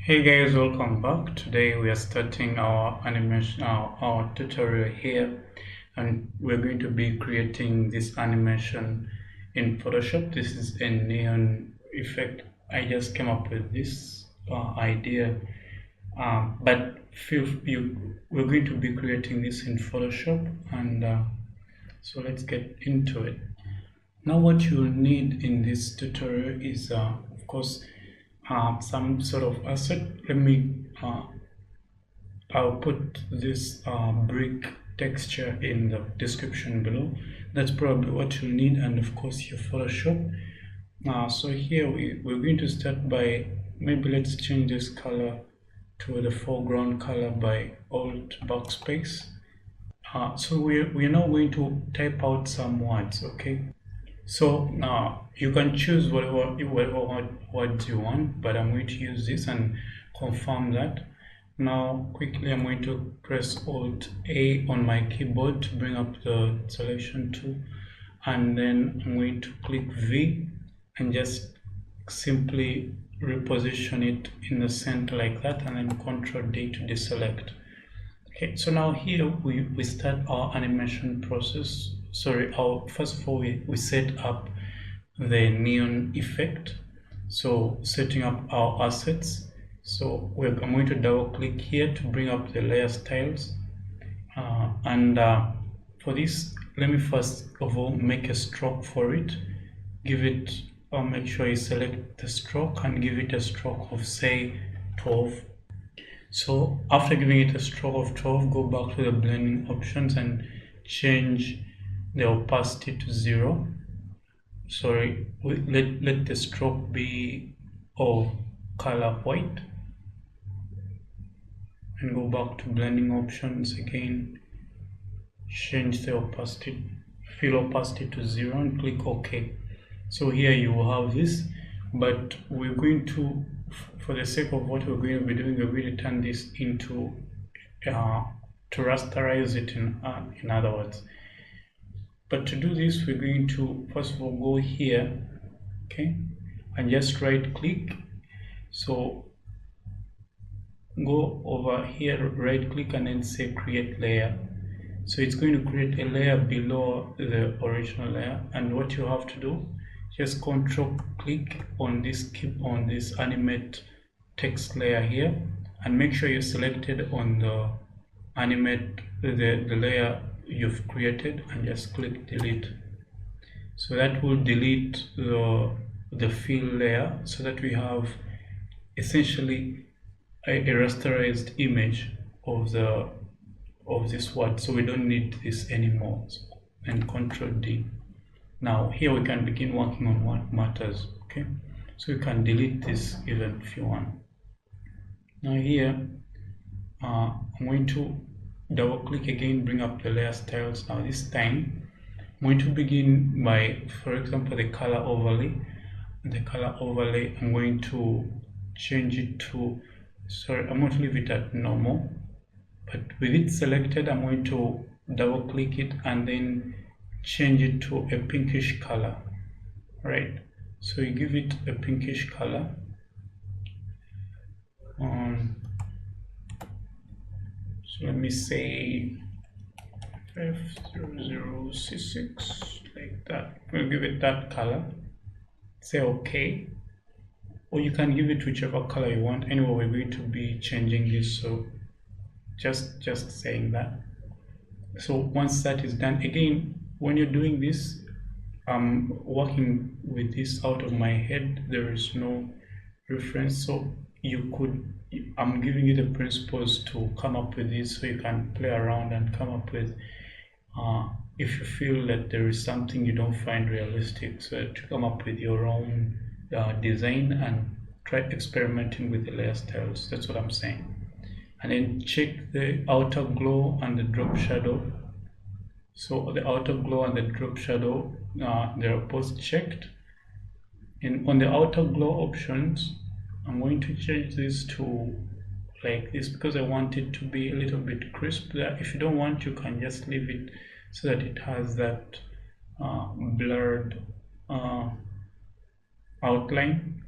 Hey guys, welcome back. Today we are starting our animation, our tutorial here, and we're going to be creating this animation in Photoshop. This is a neon effect. I just came up with this idea, but we're going to be creating this in Photoshop, and so let's get into it. Now, what you'll need in this tutorial is, of course, some sort of asset. I'll put this brick texture in the description below. That's probably what you'll need, and of course your Photoshop. So here we're going to start by, maybe let's change this color to the foreground color by Alt Backspace. So we're now going to type out some words, okay? So now you can choose whatever words you want, but I'm going to use this and confirm that. Now quickly I'm going to press Alt A on my keyboard to bring up the selection tool, and then I'm going to click V and just simply reposition it in the center like that, and then Ctrl D to deselect. Okay, so now here we start our animation process. Sorry, first of all we set up the neon effect. So setting up our assets. So I'm going to double click here to bring up the layer styles. For this, let me first of all make a stroke for it. Give it, make sure you select the stroke and give it a stroke of say 12. So after giving it a stroke of 12, go back to the blending options and change the opacity to 0. Sorry, let the stroke be of color white, and go back to blending options again, change the opacity, fill opacity to 0, and click OK. So here you will have this, but we're going to, for the sake of what we're going to be doing, we're going to turn this into to rasterize it in other words. But to do this, we're going to first of all go here, okay, and just right click. So go over here, right click, and then say create layer. So it's going to create a layer below the original layer, and what you have to do, just control click on this animate text layer here, and make sure you're selected on the animate the layer you've created, and just click delete. So that will delete the fill layer, so that we have essentially a rasterized image of this word. So we don't need this anymore. And Control D. Now here we can begin working on what matters. Okay, so you can delete this even if you want. Now here I'm going to double click again, bring up the layer styles. Now this time I'm going to begin by, for example, the color overlay. I'm going to change it to, sorry, I'm going to leave it at normal, but with it selected I'm going to double click it and then change it to a pinkish color. Right, so you give it a pinkish color. So let me say 500C6, like that. We'll give it that color. Say OK, or you can give it whichever color you want. Anyway, we're going to be changing this, so just saying that. So once that is done, again, when you're doing this, I'm working with this out of my head. There is no reference, so I'm giving you the principles to come up with this, so you can play around and come up with, if you feel that there is something you don't find realistic, so to come up with your own design and try experimenting with the layer styles. That's what I'm saying. And then check the outer glow and the drop shadow. So the outer glow and the drop shadow, they are both checked. And on the outer glow options, I'm going to change this to like this, because I want it to be a little bit crisp. If you don't want, you can just leave it so that it has that blurred outline.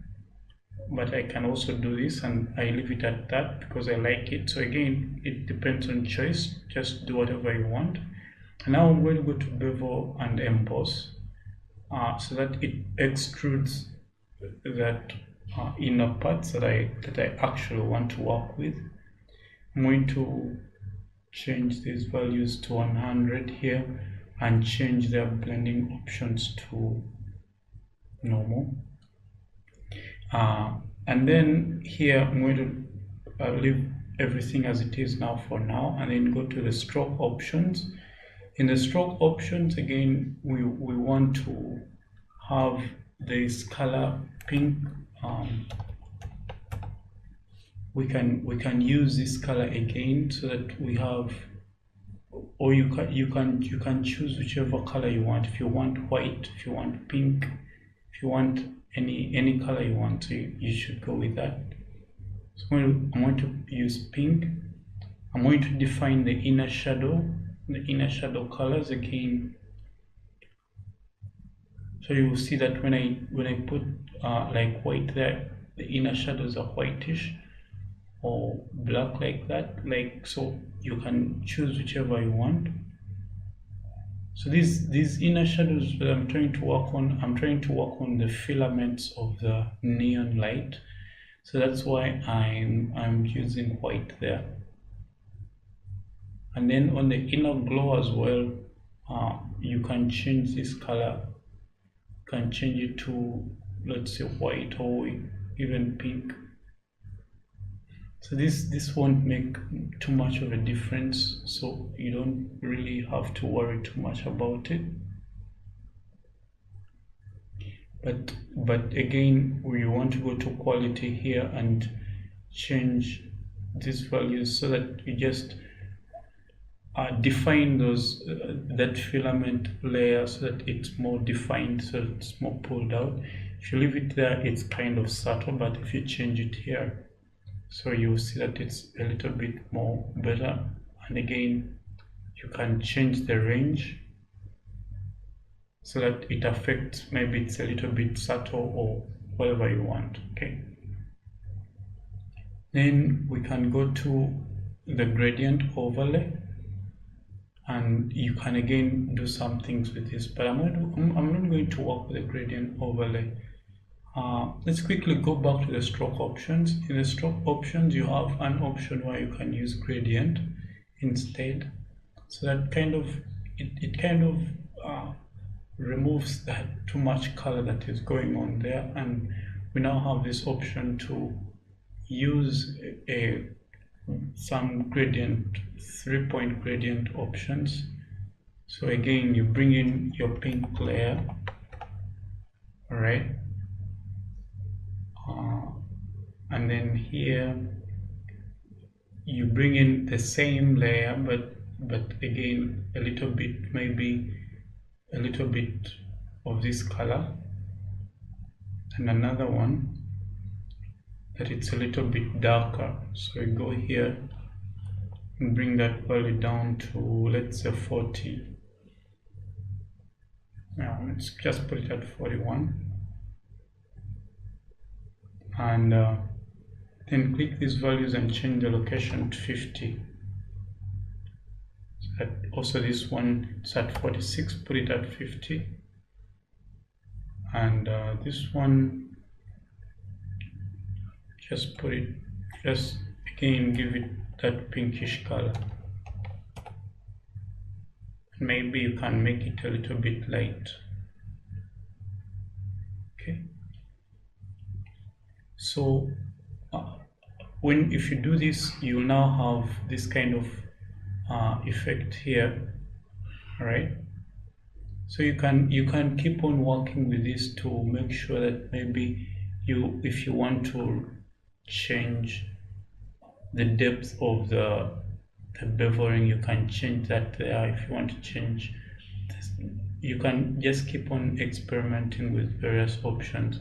but I can also do this, and I leave it at that because I like it. So again, it depends on choice, just do whatever you want. And now I'm going to go to bevel and emboss, so that it extrudes that inner parts that I actually want to work with. I'm going to change these values to 100 here and change their blending options to normal. And then here I'm going to leave everything as it is now for now, and then go to the stroke options. In the stroke options, again, we want to have this color pink. We can use this color again so that we have, or you can choose whichever color you want. If you want white, if you want pink, if you want any color you want, so you should go with that. So I'm going to use pink. I'm going to define the inner shadow colors again. So you will see that when I put like white there, the inner shadows are whitish or black like that, like so. You can choose whichever you want. So these inner shadows that I'm trying to work on the filaments of the neon light. So that's why I'm using white there. And then on the inner glow as well, you can change this color. You can change it to, let's say, white or even pink. So this won't make too much of a difference, so you don't really have to worry too much about it. But again, we want to go to quality here and change these values so that you just define those that filament layer so that it's more defined, so it's more pulled out. If you leave it there, it's kind of subtle, but if you change it here, so you'll see that it's a little bit more better. And again, you can change the range so that it affects, maybe it's a little bit subtle or whatever you want. Okay, then we can go to the gradient overlay, and you can again do some things with this, but I'm not going to work with the gradient overlay. Let's quickly go back to the stroke options. In the stroke options, you have an option where you can use gradient instead. So that kind of removes that too much color that is going on there, and we now have this option to use some gradient, 3-point gradient options. So again, you bring in your pink layer, all right. And then here you bring in the same layer, but again a little bit, maybe a little bit of this color, and another one that it's a little bit darker. So you go here and bring that value down to, let's say, 40. Now let's just put it at 41, and then click these values and change the location to 50. So that also this one is at 46, put it at 50, and this one, just put it, just again give it that pinkish color. Maybe you can make it a little bit light. Okay, so if you do this, you will now have this kind of effect here. All right, so you can keep on working with this to make sure that maybe if you want to change the depth of the beveling, you can change that there. If you want to change this, you can just keep on experimenting with various options.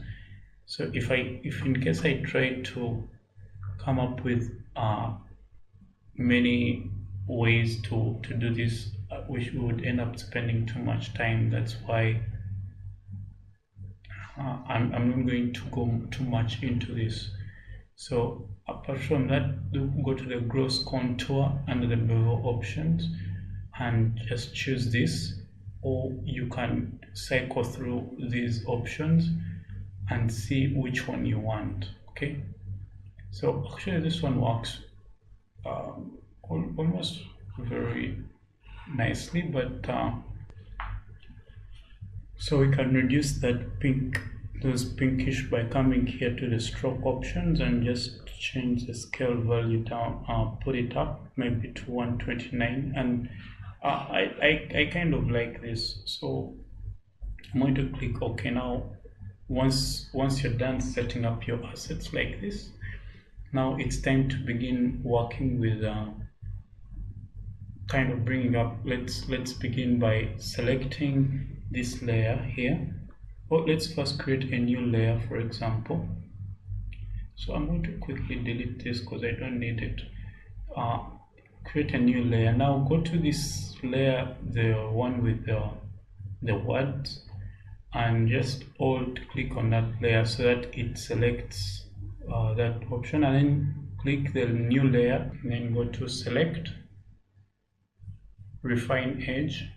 So if in case I try to come up with many ways to do this, which we would end up spending too much time. That's why I'm not going to go too much into this. So apart from that, go to the gross contour under the bevel options and just choose this, or you can cycle through these options and see which one you want. Okay, so actually this one works almost very nicely, but so we can reduce that those pinkish by coming here to the stroke options and just change the scale value down, put it up maybe to 129, and I kind of like this, so I'm going to click OK. Now once you're done setting up your assets like this, now it's time to begin working with kind of bringing up. Let's begin by selecting this layer here. Well, let's first create a new layer, for example. So I'm going to quickly delete this because I don't need it. Create a new layer. Now go to this layer, the one with the words, and just alt click on that layer so that it selects that option, and then click the new layer, and then go to select, refine edge,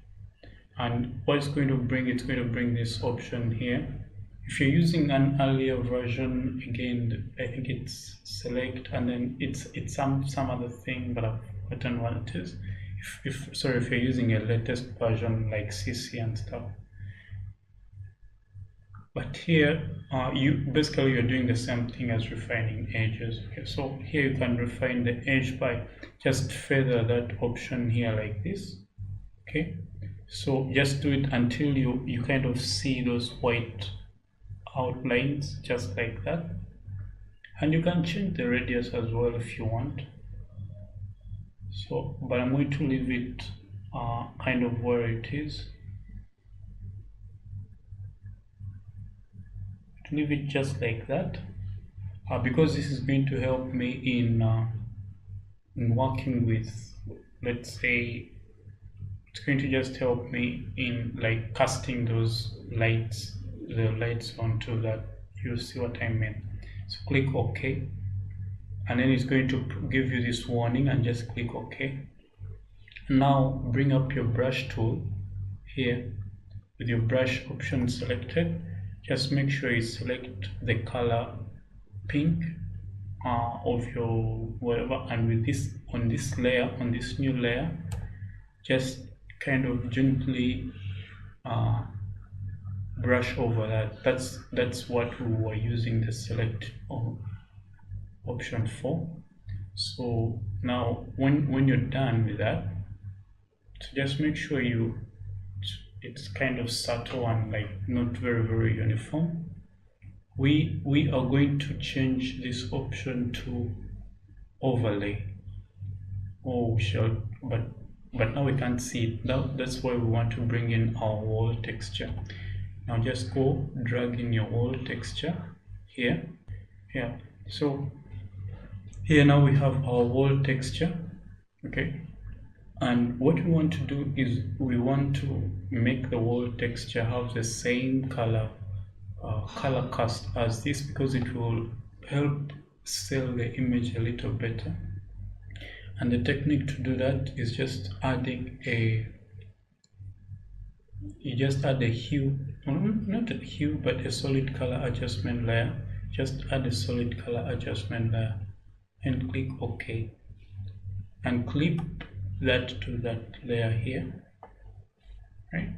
and what it's going to bring, it's going to bring this option here. If you're using an earlier version, again I think it's select and then it's some other thing, but I've forgotten what it is. If you're using a latest version like CC and stuff. But here you're doing the same thing as refining edges. Okay, so here you can refine the edge by just feather that option here like this. Okay, so just do it until you kind of see those white outlines, just like that. And you can change the radius as well if you want. So, but I'm going to leave it kind of where it is. To leave it just like that, because this is going to help me in working with, let's say, it's going to just help me in like casting those lights, the lights onto that. You see what I mean? So click OK, and then it's going to give you this warning, and just click OK. Now bring up your brush tool here with your brush option selected. Just make sure you select the color pink of your whatever, and with this on this layer, on this new layer, just kind of gently brush over that. That's what we were using the select option for. So now when you're done with that, so just make sure it's kind of subtle and like not very uniform. We are going to change this option to overlay. Oh, sure, but now we can't see it. Now that's why we want to bring in our wall texture. Now just go drag in your wall texture here. So here now we have our wall texture. Okay, and what we want to do is we want to make the wall texture have the same color cast as this, because it will help sell the image a little better. And the technique to do that is just adding you just add a hue, not a hue, but a solid color adjustment layer. Just add a solid color adjustment layer and click OK, and clip that to that layer here, right?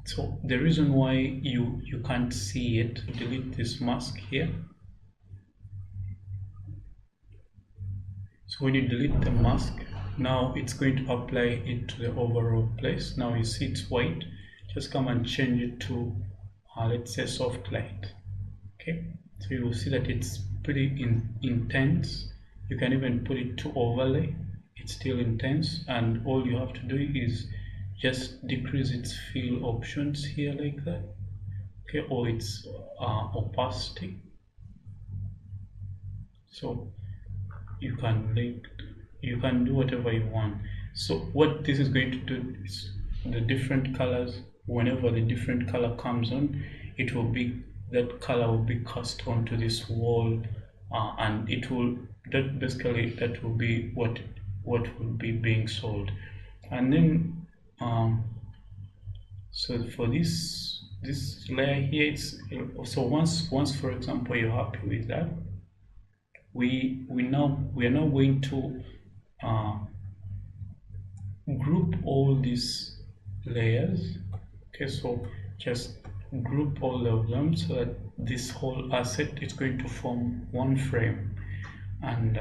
So the reason why you can't see it, delete this mask here. So when you delete the mask, now it's going to apply it to the overall place. Now you see it's white. Just come and change it to let's say soft light. Okay, so you will see that it's pretty intense. You can even put it to overlay. It's still intense, and all you have to do is just decrease its fill options here like that. Okay, or its opacity. So you can do whatever you want. So what this is going to do is the different colors, whenever the different color comes on, it will be, that color will be cast onto this wall, and it will, that basically that will be what will be being sold. And then so for this layer here, it's so once for example you're happy with that, we are now going to group all these layers. Okay, so just group all of them so that this whole asset is going to form one frame. And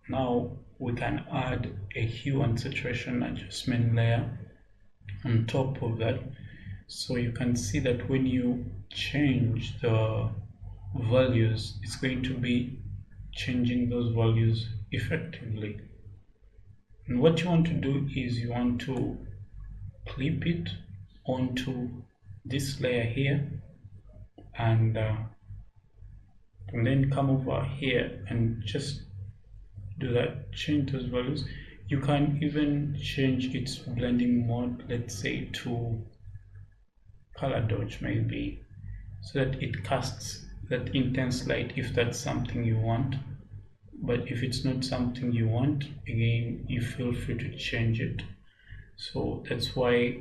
now we can add a hue and saturation adjustment layer on top of that. So you can see that when you change the values, it's going to be changing those values effectively. And what you want to do is you want to clip it onto this layer here, and then come over here and just do that, change those values. You can even change its blending mode, let's say to color dodge maybe, so that it casts that intense light if that's something you want. But if it's not something you want, again, you feel free to change it. So that's why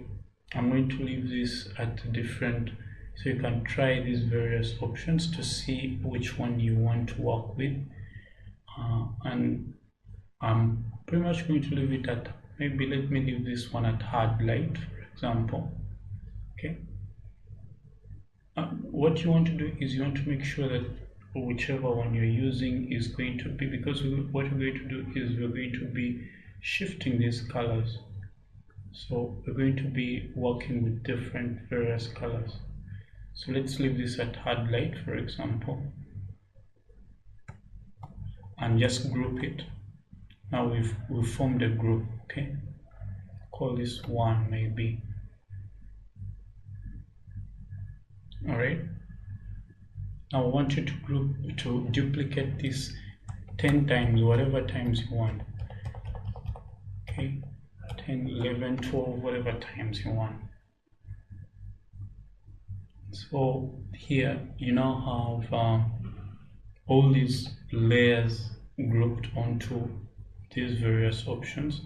I'm going to leave this at different, so you can try these various options to see which one you want to work with. And I'm pretty much going to leave it at, maybe let me leave this one at hard light, for example. Okay. What you want to do is you want to make sure that whichever one you're using is going to be, because what we're going to do is we're going to be shifting these colors. So we're going to be working with different various colors. So let's leave this at hard light, for example, and just group it. Now we've formed a group. Okay, call this one maybe. All right. Now I want you to duplicate this 10 times, whatever times you want. Okay, 10, 11, 12, whatever times you want. So here you now have all these layers grouped onto these various options.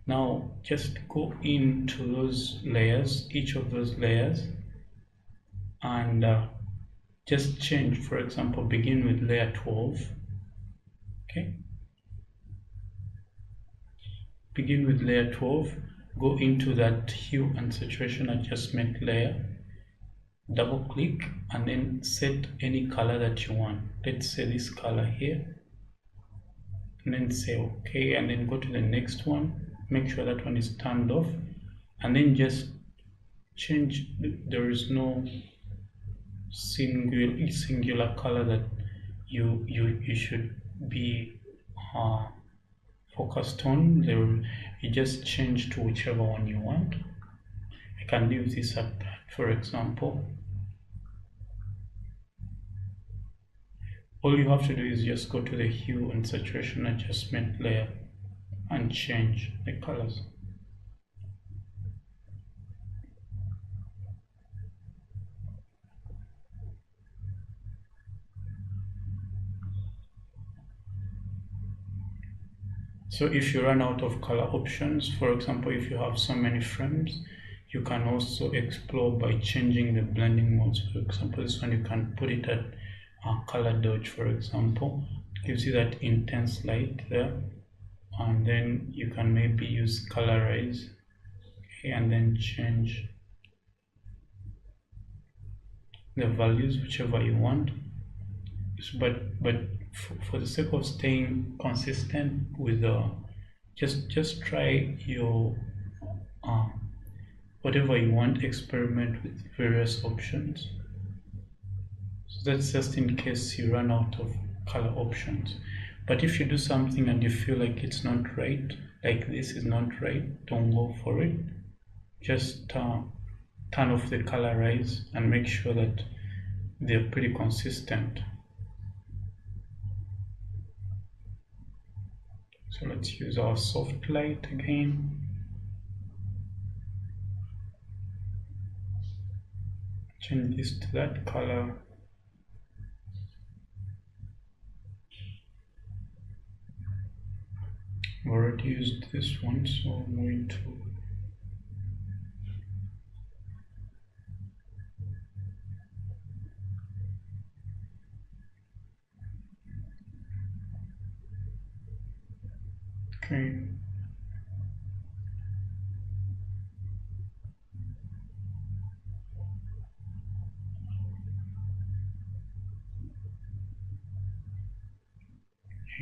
Now just go into those layers, each of those layers, and just change, for example, begin with layer 12. Okay, begin with layer 12, go into that hue and saturation adjustment layer, double click, and then set any color that you want. Let's say this color here, and then say okay, and then go to the next one, make sure that one is turned off, and then just change. There is no singular color that you should be focused on. You just change to whichever one you want. I can leave this at that, for example. All you have to do is just go to the hue and saturation adjustment layer and change the colors. So if you run out of color options, for example, if you have so many frames, you can also explore by changing the blending modes. For example, this one you can put it at color dodge, for example. It gives you that intense light there, and then you can maybe use colorize, okay, and then change the values whichever you want. But for the sake of staying consistent with just try your whatever you want, experiment with various options. So that's just in case you run out of color options. But if you do something and you feel like it's not right, like this is not right, don't go for it. Just turn off the colorize and make sure that they're pretty consistent. So let's use our soft light again. change this to that color. I've already used this one, so I'm going to okay.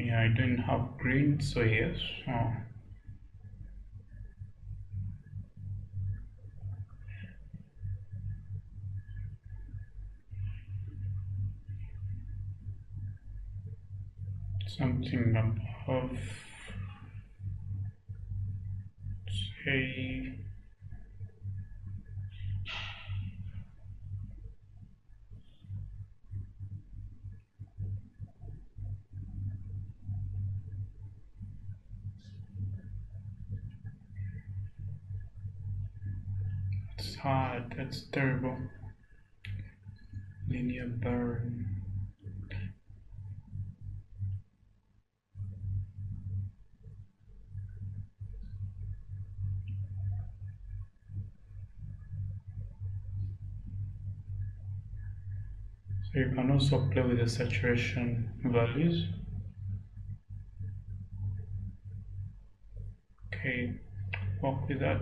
Yeah, I don't have green, so yes. Something above, say, it's hard, that's terrible. Linear burn. So you can also play with the saturation values. Okay, work with that.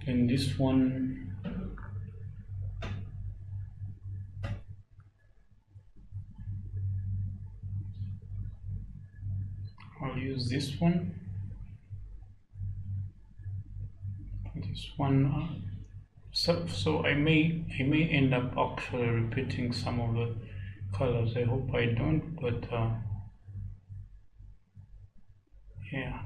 And this one, I'll use this one. This one. So I may end up actually repeating some of the colors. I hope I don't, but yeah.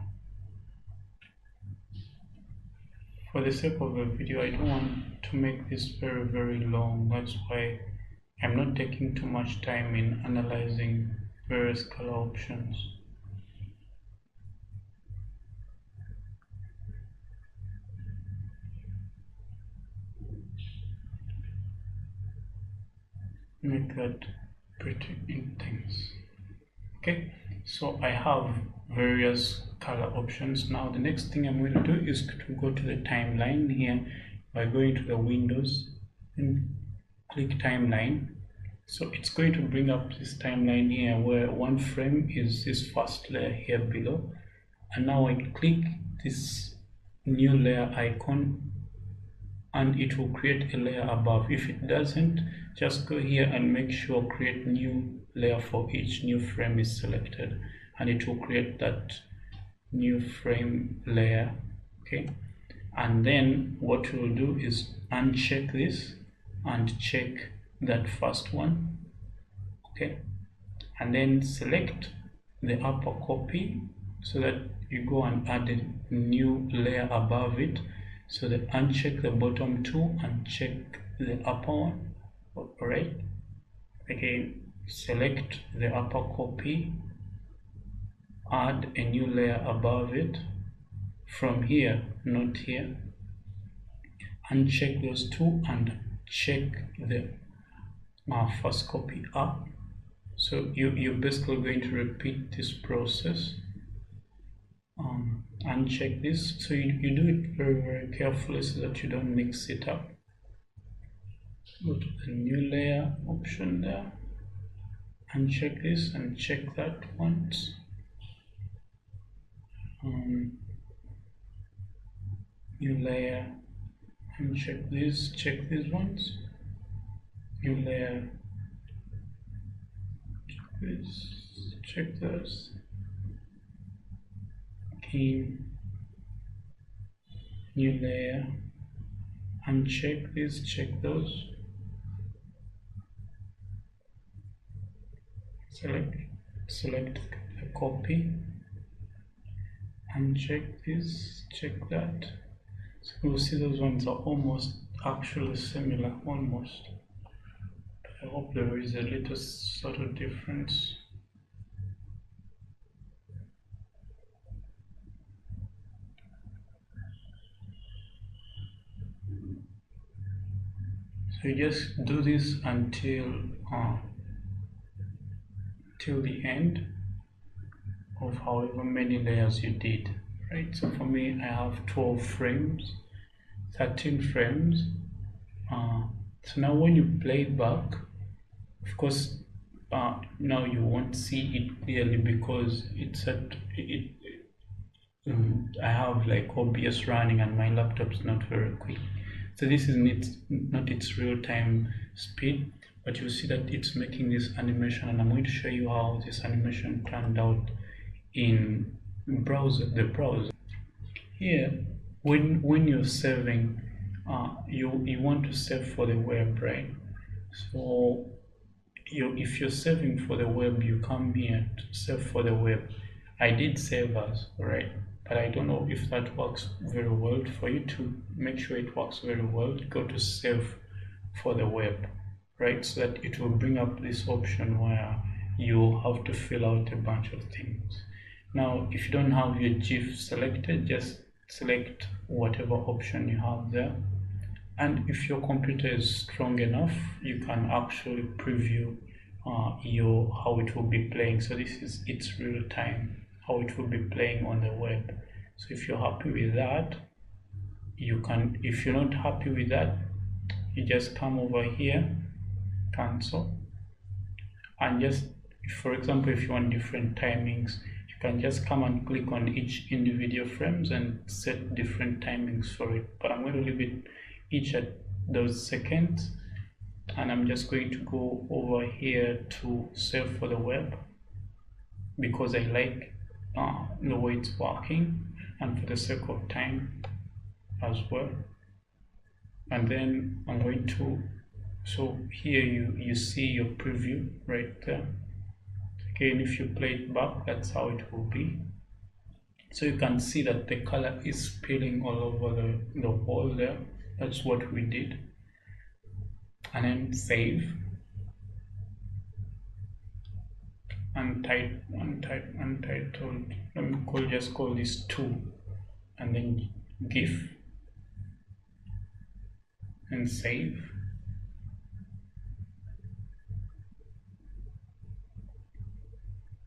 For the sake of the video, I don't want to make this very long. That's why I'm not taking too much time in analyzing various color options. Make that pretty intense. Okay, so I have various color options. Now the next thing I'm going to do is to go to the timeline here by going to the windows and click timeline. So it's going to bring up this timeline here where one frame is this first layer here below, and now I click this new layer icon and it will create a layer above. If it doesn't, just go here and make sure create new layer for each new frame is selected, and it will create that new frame layer. Okay, and then what we'll do is uncheck this and check that first one. Okay, and then select the upper copy so that you go and add a new layer above it. So that uncheck the bottom two and check the upper one. Alright, again select the upper copy, add a new layer above it from here, not here, uncheck those two and check the first copy up. So you're basically going to repeat this process. Uncheck this, so you do it very carefully so that you don't mix it up. Go to the new layer option there, uncheck this and check that once. New layer, uncheck this, check these ones. New layer, check this, check those. New layer, uncheck this, check those. Select the copy, uncheck this, check that. So you'll see those ones are almost actually similar, almost. I hope there is a little sort of difference. So you just do this until till the end of however many layers you did, right? So for me, I have 12 frames, 13 frames. So now when you play back, of course, now you won't see it clearly because I have like OBS running and my laptop's not very quick. So this is not its real-time speed, but you'll see that it's making this animation, and I'm going to show you how this animation turned out in the browser. Here, when you're saving, you want to save for the web, right? So if you're saving for the web, you come here to save for the web. I did save as, right? But I don't know if that works very well. For you to make sure it works very well, go to save for the web, right? So that it will bring up this option where you have to fill out a bunch of things. Now, if you don't have your GIF selected, just select whatever option you have there. And if your computer is strong enough, you can actually preview how it will be playing. So this is its real time, how it will be playing on the web. So if you're happy with that, you can. If you're not happy with that, you just come over here, cancel, and just, for example, if you want different timings, you can just come and click on each individual frames and set different timings for it. But I'm going to leave it each at those seconds, and I'm just going to go over here to save for the web because I like the way it's working and for the sake of time as well. And then I'm going to, so here you see your preview right there. Again, if you play it back, that's how it will be. So you can see that the color is spilling all over the wall there. That's what we did. And then save. Untitled. Let me just call this 2, and then GIF, and save.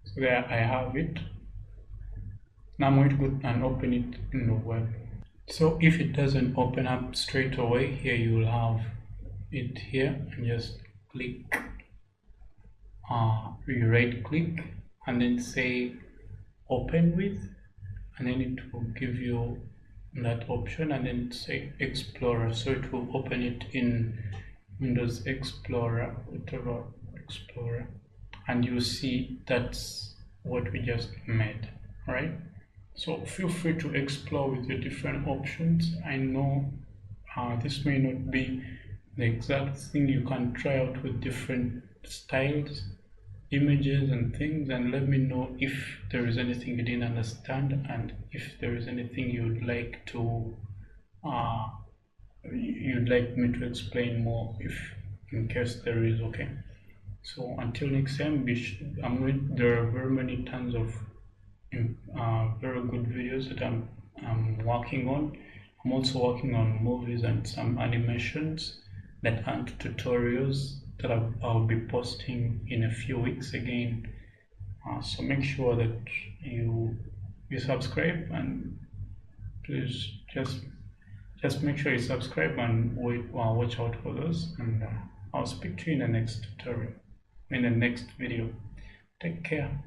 So there I have it. Now I'm going to go and open it in the web. So if it doesn't open up straight away, here you will have it here, and just click, you right click and then say open with, and then it will give you that option, and then say Explorer. So it will open it in Windows Explorer, whatever Explorer, and you see that's what we just made, right? So feel free to explore with your different options. I know this may not be the exact thing. You can try out with different styles, images and things, and let me know if there is anything you didn't understand, and if there is anything you'd like me to explain more, if in case there is. Okay, so until next time, there are very many tons of very good videos that I'm working on. I'm also working on movies and some animations that aren't tutorials that I'll be posting in a few weeks again. So make sure that you subscribe, and please just make sure you subscribe and watch out for those, and I'll speak to you in the next tutorial, in the next video. Take care.